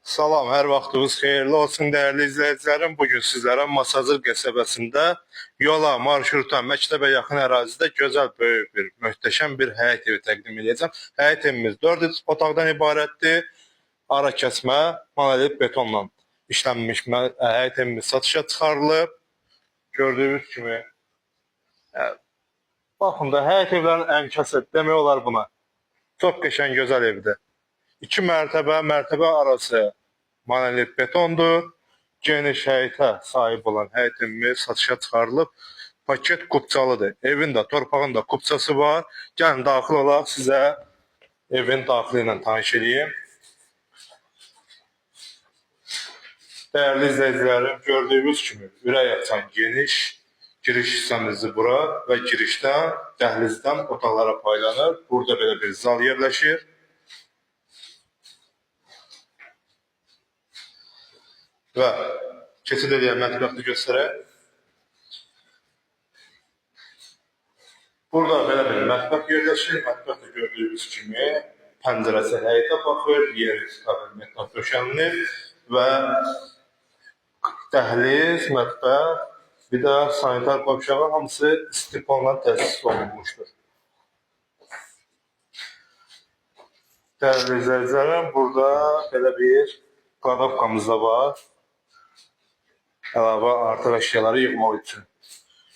Salam, hər vaxtınız xeyirli olsun dəyərli izləyicilərim. Bugün sizlərə Masazır qəsəbəsində yola, marşruta, məktəbə yaxın ərazidə gözəl, böyük bir, möhtəşəm bir həyət evi təqdim edəcəm. Həyət evimiz 4 otaqdan ibarətdir. Ara kəsmə, monolit betonla işlənmiş həyət evimiz satışa çıxarılıb. Gördüyünüz kimi, baxın da həyət evlərin ənkəsi demək olar buna. Çox qəşəng, gözəl evdir. 2 mərtəbə, mərtəbə arası monolit betondur. Geniş həyətə sahib olan həyətimiz satışa çıxarılıb. Paket kupçalıdır. Evin də, torpağın da kupçası var. Gəlin daxil olaq, sizə evin daxili ilə tanış edeyim. Dəyərli izləyicilərim, gördüyünüz kimi ürək açan geniş giriş hissəmizi bura və girişdən, dəhlizdən otaqlara paylanır. Burada belə bir zal yerləşir. Və keçid edən mətbəxini göstərək. Burada belə bir mətbəx yerləşir. Mətbəxdə gördüyünüz kimi pəncərəsi həyətə baxır, yeri mətbəx döşənilib və dəhliz, mətbəx, bir də sanitar qovşağı hamısı istiqballa təsis olunmuşdur. Dəyərli izləyicilərim, burada belə bir kladovkamız da var. Əlavə artıq əşyaları yığmaq üçün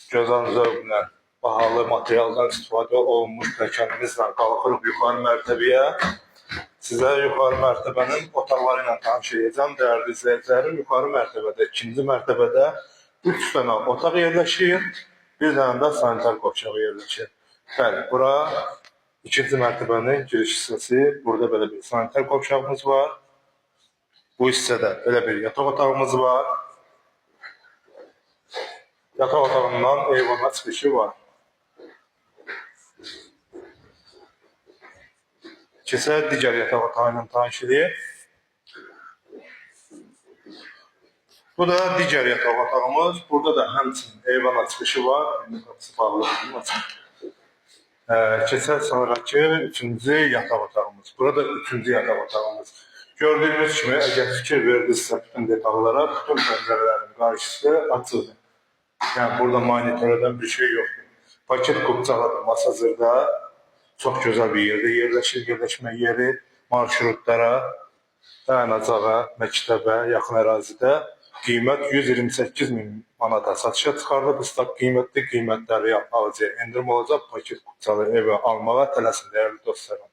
gözəl zövqlə bahalı materialdan istifadə olunmuş pilləkənimizlə qalxırıq yuxarı mərtəbəyə. Sizə yuxarı mərtəbənin otaqları ilə tanış edəcəm. Dəyərli izləyicilərim, yuxarı mərtəbədə, ikinci mərtəbədə 3 dənə otaq yerləşir, bir dənə də sanitar qovşağı yerləşir. Bəli, bura ikinci mərtəbənin giriş hissəsi. Burada belə bir sanitar qovşağımız var. Bu hissədə belə bir yataq otağımız var. Yataq otağından eyvana çıxışı var. Keçək digər yataq otağı ilə tanış edək. Bu da digər yataq otağımız. Burada da həmçinin eyvana çıxışı var. Qapısı bağlıdır. Keçək sonraki üçüncü yataq otağımız. Burada üçüncü yataq otağımız. Gördüyünüz kimi, əgər fikir verdinizsə bütün detallara, bütün pəncərələrin qarşısı açılır. Yəni burada monitördən bir şey yoxdur. Paket kupçalıdır Masazırda. Çox gözəl bir yerdə yerləşir, yerləşmə yeri, marşrutlara, dayanacağa, məktəbə, yaxın ərazidə. Qiymət 128.000 manata satışa çıxarılıb. Istak qiymətli qiymətləri alıcıya endirim olacaq. Paket kupçalı evi almağa tələsin dəyərli dostlarım.